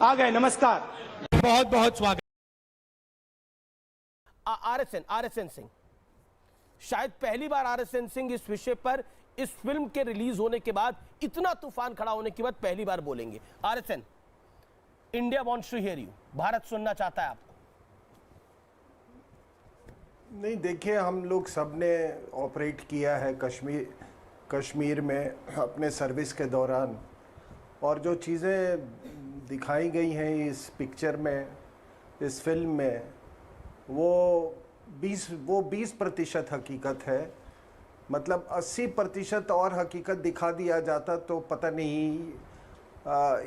आ गए। नमस्कार, बहुत बहुत स्वागत। आरएसएन सिंह, शायद पहली बार आरएसएन सिंह इस विषय पर इस फिल्म के रिलीज होने के बाद, इतना तूफान खड़ा होने के बाद पहली बार बोलेंगे। RSN, India wants to hear you, Bharat सुनना चाहता है आपको। नहीं, देखिए, हम लोग सब ने ऑपरेट किया है कश्मीर में अपने सर्विस के दौरान, और जो चीज़ें दिखाई गई हैं इस पिक्चर में, इस फिल्म में, वो 20% हकीकत है। मतलब 80% और हकीकत दिखा दिया जाता तो पता नहीं,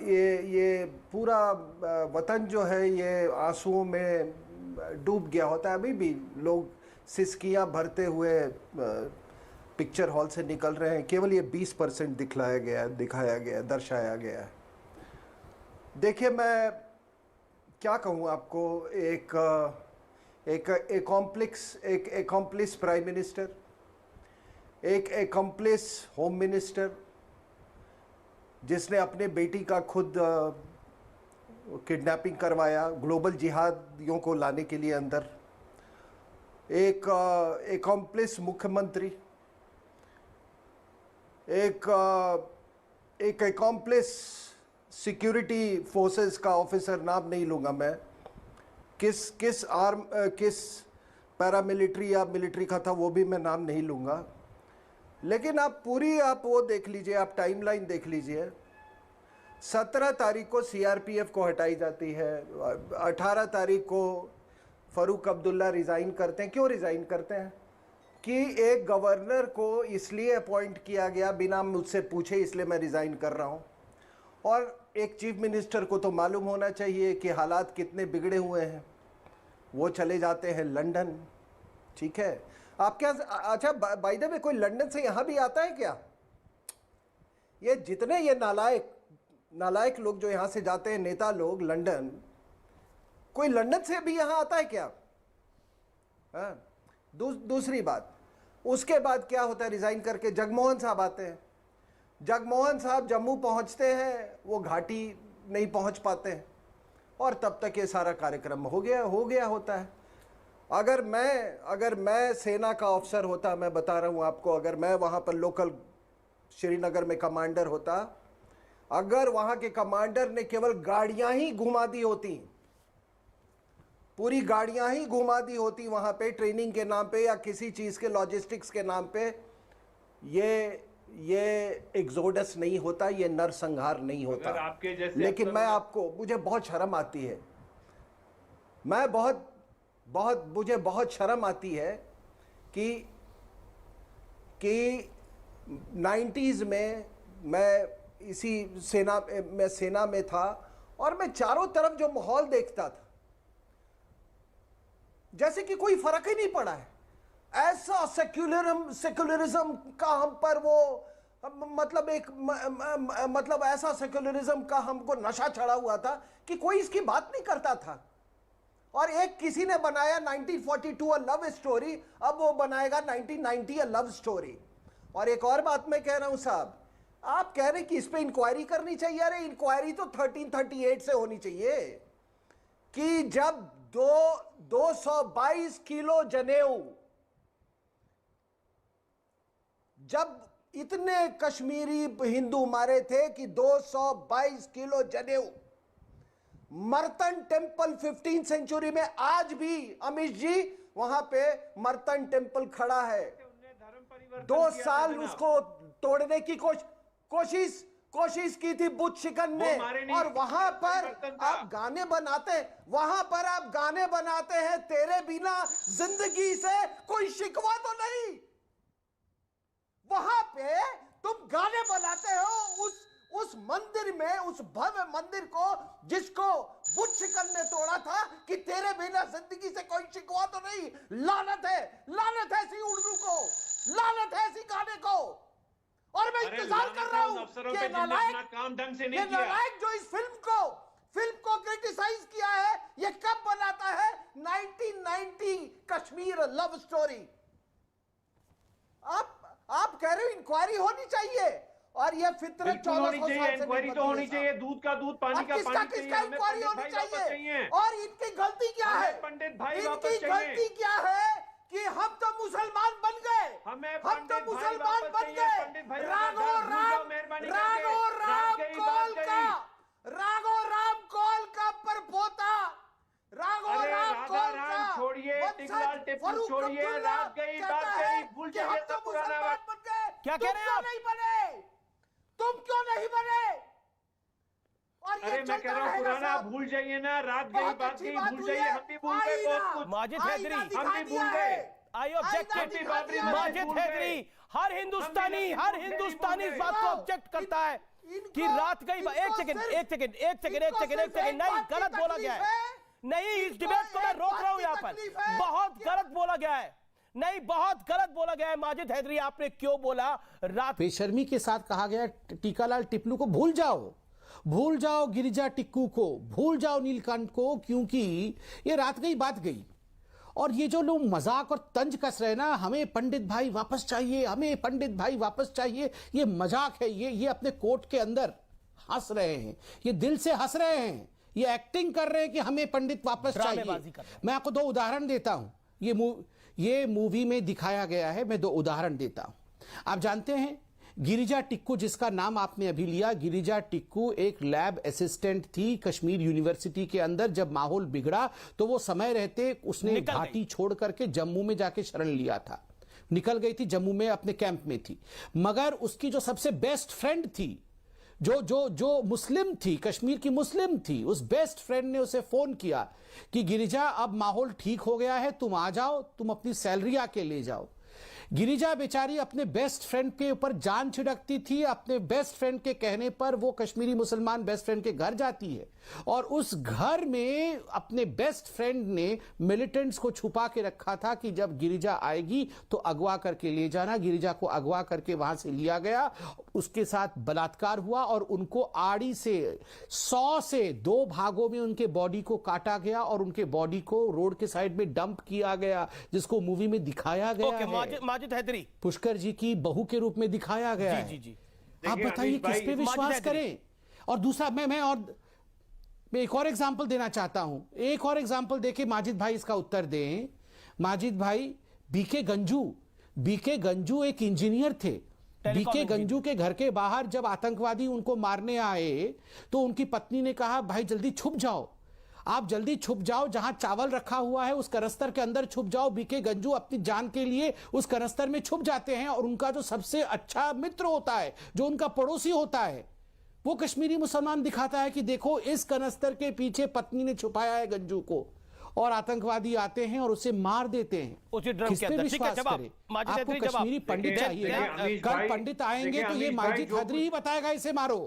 ये पूरा वतन जो है ये आंसुओं में डूब गया होता है। अभी भी लोग सिसकियां भरते हुए पिक्चर हॉल से निकल रहे हैं। केवल ये 20% दिखाया गया, दर्शाया गया है। देखिए, मैं क्या कहूँ आपको, एक एकॉम्प्लिस प्राइम मिनिस्टर, एक एकॉम्प्लिस होम मिनिस्टर, जिसने अपने बेटी का खुद किडनैपिंग करवाया ग्लोबल जिहादियों को लाने के लिए अंदर, एक एकॉम्प्लिस मुख्यमंत्री, एक एकॉम्प्लिस सिक्योरिटी फोर्सेस का ऑफिसर, नाम नहीं लूँगा मैं, किस पैरामिलिट्री या मिलिट्री का था वो भी मैं नाम नहीं लूँगा। लेकिन आप वो देख लीजिए, आप टाइमलाइन देख लीजिए। 17 तारीख को सीआरपीएफ को हटाई जाती है, 18 तारीख को फ़ारूक अब्दुल्ला रिज़ाइन करते हैं। क्यों रिज़ाइन करते हैं? कि एक गवर्नर को इसलिए अपॉइंट किया गया बिना मुझसे पूछे, इसलिए मैं रिज़ाइन कर रहा हूँ। और एक चीफ मिनिस्टर को तो मालूम होना चाहिए कि हालात कितने बिगड़े हुए हैं। वो चले जाते हैं लंदन, ठीक है। आप क्या, अच्छा बाय द वे, कोई लंदन से यहाँ भी आता है क्या? ये जितने ये नालायक लोग जो यहाँ से जाते हैं, नेता लोग लंदन, कोई लंदन से भी यहाँ आता है क्या? दूसरी बात, उसके बाद क्या होता है? रिजाइन करके जगमोहन साहब आते हैं। जगमोहन साहब जम्मू पहुँचते हैं, वो घाटी नहीं पहुँच पाते हैं, और तब तक ये सारा कार्यक्रम हो गया होता है। अगर मैं सेना का ऑफिसर होता, मैं बता रहा हूँ आपको, अगर मैं वहाँ पर लोकल श्रीनगर में कमांडर होता, अगर वहाँ के कमांडर ने केवल गाड़ियाँ ही घुमा दी होती, पूरी गाड़ियाँ ही घुमा दी होती वहाँ पे ट्रेनिंग के नाम पे या किसी चीज़ के लॉजिस्टिक्स के नाम पे, ये एग्जोडस नहीं होता, ये नरसंहार नहीं होता। आपके जैसे लेकिन मुझे बहुत शर्म आती है, मुझे बहुत शर्म आती है कि 90s में मैं सेना में था, और मैं चारों तरफ जो माहौल देखता था, जैसे कि कोई फर्क ही नहीं पड़ा है। ऐसा सेक्युलरिज्म का हम पर वो, मतलब ऐसा सेक्युलरिज्म का हमको नशा चढ़ा हुआ था कि कोई इसकी बात नहीं करता था। और एक किसी ने बनाया 1942 अ लव स्टोरी, अब वो बनाएगा 1990 अ लव स्टोरी। और एक और बात मैं कह रहा हूं साहब, आप कह रहे हैं कि इस पे इंक्वायरी करनी चाहिए। अरे इंक्वायरी तो 1338 से होनी चाहिए कि जब 222 किलो जनेऊ, जब इतने कश्मीरी हिंदू मारे थे कि 222 किलो जनेऊ, मर्तन टेम्पल 15th सेंचुरी में, आज भी अमित जी वहां पे मर्तन टेम्पल खड़ा है। 2 साल उसको तोड़ने की कोशिश की थी बुद्ध शिकन ने, और वहां पर आप गाने बनाते हैं, तेरे बिना जिंदगी से कोई शिकवा तो नहीं। वहां पे तुम गाने बनाते हो उस मंदिर में, उस भव्य मंदिर को जिसको बुद्ध शिकन ने तोड़ा था, कि तेरे बिना जिंदगी से कोई शिकवा तो नहीं। लानत है ऐसी उर्दू को, लानत है ऐसी गाने को। और मैं इंतजार कर रहा हूं कि नालायक जो इस फिल्म को क्रिटिसाइज किया है, ये कब बनाता है? 1990 कश्मीर लव स्टोरी। आप कह रहे हो इंक्वायरी होनी चाहिए, और ये फितरत बिल्कुल होनी चाहिए, इंक्वायरी तो होनी चाहिए, दूध का दूध, पानी का पानी चाहिए, हमें इंक्वायरी पंडित होनी भाई वापस चाहिए। और इनकी गलती क्या है? पंडित भाई वापस इनकी चाहिए। गलती क्या है कि हम तो मुसलमान बन गए, हमें हम तो पंडित भाई मुसलमान वापस बन चाहिए, गए। पंडित भाई राघो वापस राम, जाओ, मेहरबानी राघो करके। राम रात गई, कौल बात का, गई। राघो राम कौल का परपोता, राघो अरे राम राधा कौल राम का छोड़िए, वंशज टिकलाल टिप्पू फरूक छोड़िए, अब्दुल्ला रात गई, कहता बात है गई, भूल कि जाइए हम तो सब पुराना मुसलमान बात। बन गए। क्या कह रहे हैं आप? नहीं बने, तुम क्यों नहीं बने? और ये अरे मैं कह रहा हूँ पुराना भूल जाइए ना, रात गई, बात गई, भूल जाइए, हम भी भूल गए बहुत कुछ। माजिद हैदरी, हम भी भूल गए। आई ऑब्जेक्ट, माजिद हैदरी, हर हिंदुस्तानी इस बात को ऑब्जेक्ट करता है कि रात गई। एक सेकंड, नहीं, गलत बोला गया है। नहीं, इस डिबेट को मैं रोक रहा हूं यहां पर। बहुत गलत बोला गया है, नहीं, बहुत गलत बोला गया है। माजिद हैदरी, आपने क्यों बोला रात? बेशर्मी के साथ कहा गया टीकालाल टिप्पू को भूल जाओ गिरिजा टिक्कू को, भूल जाओ नीलकंठ को, क्योंकि ये रात गई बात गई। और ये जो लोग मजाक और तंज कस रहे हैं ना, हमें पंडित भाई वापस चाहिए, हमें पंडित भाई वापस चाहिए, ये मजाक है। ये अपने कोर्ट के अंदर हंस रहे हैं, ये दिल से हंस रहे हैं, ये एक्टिंग कर रहे हैं कि हमें पंडित वापस चाहिए। मैं आपको दो उदाहरण देता हूं, ये मूवी में दिखाया गया है। मैं दो उदाहरण देता हूं। आप जानते हैं गिरिजा टिक्कू, जिसका नाम आपने अभी लिया, गिरिजा टिक्कू एक लैब असिस्टेंट थी कश्मीर यूनिवर्सिटी के अंदर। जब माहौल बिगड़ा तो वो समय रहते उसने घाटी छोड़ करके जम्मू में जाके शरण लिया था, निकल गई थी, जम्मू में अपने कैंप में थी। मगर उसकी जो सबसे बेस्ट फ्रेंड थी, जो मुस्लिम थी, कश्मीर की मुस्लिम थी, उस बेस्ट फ्रेंड ने उसे फोन किया कि गिरिजा अब माहौल ठीक हो गया है, तुम आ जाओ, तुम अपनी सैलरी आके ले जाओ। गिरिजा बेचारी अपने बेस्ट फ्रेंड के ऊपर जान छिड़कती थी। अपने बेस्ट फ्रेंड के कहने पर वो कश्मीरी मुसलमान बेस्ट फ्रेंड के घर जाती है, और उस घर में अपने बेस्ट फ्रेंड ने मिलिटेंट्स को छुपा के रखा था कि जब गिरिजा आएगी तो अगवा करके ले जाना। गिरिजा को अगवा करके वहां से लिया गया, उसके साथ बलात्कार हुआ और उनको आड़ी से 100 से 2 भागों में उनके बॉडी को काटा गया और उनके बॉडी को रोड के साइड में डंप किया गया, जिसको मूवी में दिखाया गया है। माजिद हैदरी, पुष्कर जी की बहू के रूप में दिखाया गया है। जी। आप बताइए किस पे विश्वास करें? और दूसरा मैं एक और एग्जांपल देना चाहता हूं, एक और एग्जांपल देके माजिद भाई इसका उत्तर दें। माजिद भाई, बीके गंजू एक इंजीनियर थे। बीके गंजू के घर के बाहर जब आतंकवादी उनको मारने आए तो उनकी पत्नी ने कहा, भाई जल्दी छुप जाओ, आप जल्दी छुप जाओ, जहां चावल रखा हुआ है उस कनस्तर के अंदर छुप जाओ। बीके गंजू अपनी जान के लिए उस कनस्तर में छुप जाते हैं, और उनका जो सबसे अच्छा मित्र होता है, जो उनका पड़ोसी होता है, वो कश्मीरी मुसलमान दिखाता है कि देखो इस कनस्तर के पीछे पत्नी ने छुपाया है गंजू को, और आतंकवादी आते हैं और उसे मार देते हैं। किस पे विश्वास करें? आपको कश्मीरी पंडित चाहिए ना, कल पंडित आएंगे तो ये माजिद हैदरी ही बताएगा इसे मारो।